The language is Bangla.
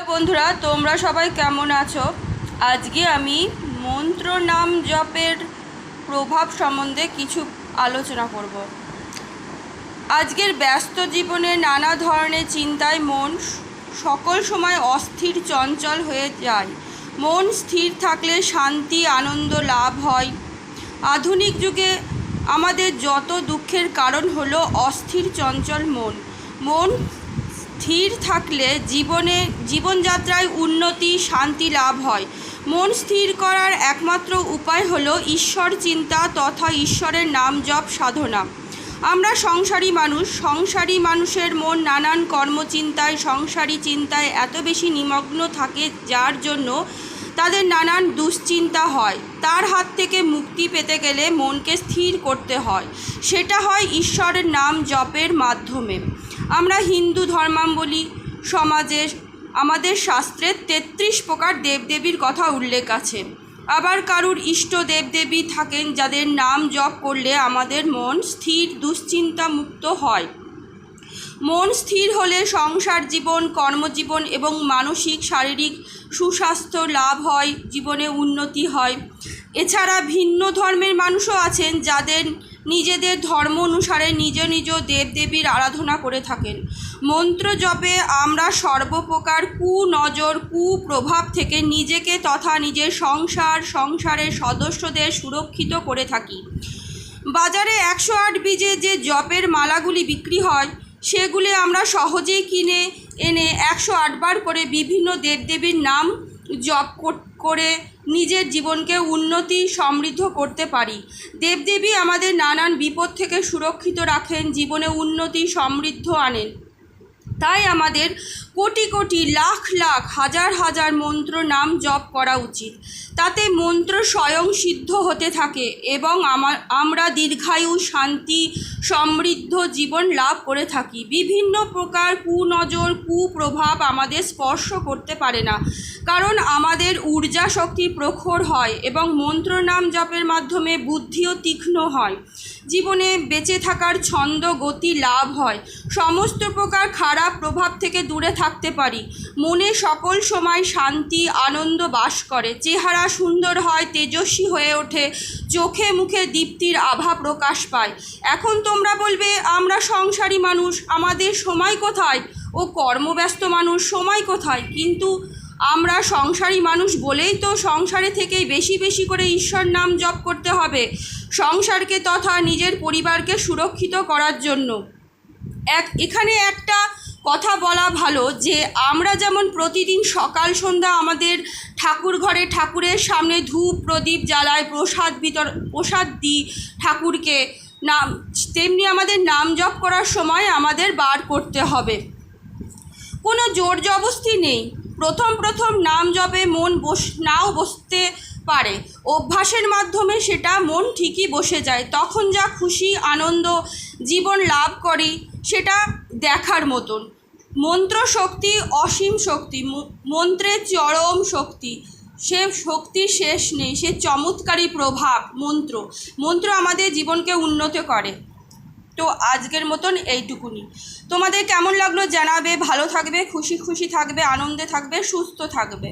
বন্ধুরা, তোমরা সবাই কেমন আছো? আজকে আমি মন্ত্র নাম জপের প্রভাব সম্বন্ধে কিছু আলোচনা করব। আজকের ব্যস্ত জীবনে নানা ধরনের চিন্তায় মন সকল সময় অস্থির চঞ্চল হয়ে যায়। মন স্থির থাকলে শান্তি আনন্দ লাভ হয়। আধুনিক যুগে আমাদের যত দুঃখের কারণ হলো অস্থির চঞ্চল মন। মন স্থির থাকলে জীবনযাত্রায় উন্নতি শান্তি লাভ হয়। মন স্থির করার একমাত্র উপায় হলো ঈশ্বর চিন্তা তথা ঈশ্বরের নাম জপ সাধনা। আমরা সংসারী মানুষের মন নানান কর্মচিন্তায় সংসারী চিন্তায় এত বেশি নিমগ্ন থাকে, যার জন্য তাদের নানান দুশ্চিন্তা হয়। তার হাত থেকে মুক্তি পেতে গেলে মনকে স্থির করতে হয়। সেটা হয় ঈশ্বরের নাম জপের মাধ্যমে। আমরা হিন্দু ধর্মাবলী সমাজে আমাদের শাস্ত্রে 33 প্রকার দেবদেবীর কথা উল্লেখ আছে। আবার কারুর ইষ্ট দেবদেবী থাকেন যাদের নাম জপ করলে আমাদের মন স্থির দুশ্চিন্তা মুক্ত হয়। মন স্থির হলে সংসার জীবন কর্মজীবন এবং মানসিক শারীরিক সুস্বাস্থ্য লাভ হয়, জীবনে উন্নতি হয়। এছাড়া ভিন্ন ধর্মের মানুষও আছেন যাদের নিজেদের ধর্ম অনুসারে নিজ নিজ দেবদেবীর আরাধনা করে থাকেন। মন্ত্র জপে আমরা সর্বপ্রকার কুনজর কুপ্রভাব থেকে নিজেকে তথা নিজের সংসারের সদস্যদের সুরক্ষিত করে থাকি। বাজারে 108 বীজে যে জপের মালাগুলি বিক্রি হয়, সেগুলি আমরা সহজেই কিনে এনে 108 বার করে বিভিন্ন দেবদেবীর নাম জপ করে নিজের জীবনকে উন্নতি সমৃদ্ধ করতে পারি। দেবদেবী আমাদের নানান বিপদ থেকে সুরক্ষিত রাখেন, জীবনে উন্নতি সমৃদ্ধ আনেন। তাই আমাদের কোটি কোটি লাখ লাখ হাজার হাজার মন্ত্র নাম জপ করা উচিত। তাতে মন্ত্র স্বয়ং সিদ্ধ হতে থাকে এবং আমরা দীর্ঘায়ু শান্তি সমৃদ্ধ জীবন লাভ করে থাকি। বিভিন্ন প্রকার কুনজর কুপ্রভাব আমাদের স্পর্শ করতে পারে না, কারণ আমাদের ঊর্জা শক্তি প্রখর হয় এবং মন্ত্র নাম জপের মাধ্যমে বুদ্ধিও তীক্ষ্ণ হয়। জীবনে বেঁচে থাকার ছন্দ গতি লাভ হয়। সমস্ত প্রকার খারাপ প্রভাব থেকে দূরে থাকতে পারি। মনে সকল সময় শান্তি আনন্দ বাস করে। চেহারা সুন্দর হয়, তেজস্বী হয়ে ওঠে, চোখে মুখে দীপ্তির আভা প্রকাশ পায়। এখন তোমরা বলবে, আমরা সংসারী মানুষ, আমাদের সময় কোথায়? ও কর্মব্যস্ত মানুষ, সময় কোথায়? কিন্তু আমরা সংসারী মানুষ বলেই তো সংসারে থেকেই বেশি বেশি করে ঈশ্বর নাম জপ করতে হবে, সংসারকে তথা নিজের পরিবারকে সুরক্ষিত করার জন্য। এখানে একটা কথা বলা ভালো যে আমরা যেমন প্রতিদিন সকাল সন্ধ্যা আমাদের ঠাকুর ঘরে ঠাকুরের সামনে ধূপ প্রদীপ জ্বালায়, প্রসাদ দিই ঠাকুরকে, তেমনি আমাদের নাম জপ করার সময় আমাদের বার করতে হবে। কোনো জোর জবস্তি নেই। প্রথম নাম জপে মন নাও বসতে পারে, অভ্যাসের মাধ্যমে সেটা মন ঠিকই বসে যায়। তখন যা খুশি আনন্দ জীবন লাভ করি সেটা দেখার মতন। মন্ত্র শক্তি অসীম শক্তি, মন্ত্রের চরম শক্তি, সে শক্তির শেষ নেই। সে চমৎকারী প্রভাব মন্ত্র আমাদের জীবনকে উন্নত করে। তো আজকের মতন এইটুকুনি। তোমাদের কেমন লাগলো জানাবে। ভালো থাকবে, খুশি থাকবে, আনন্দে থাকবে, সুস্থ থাকবে।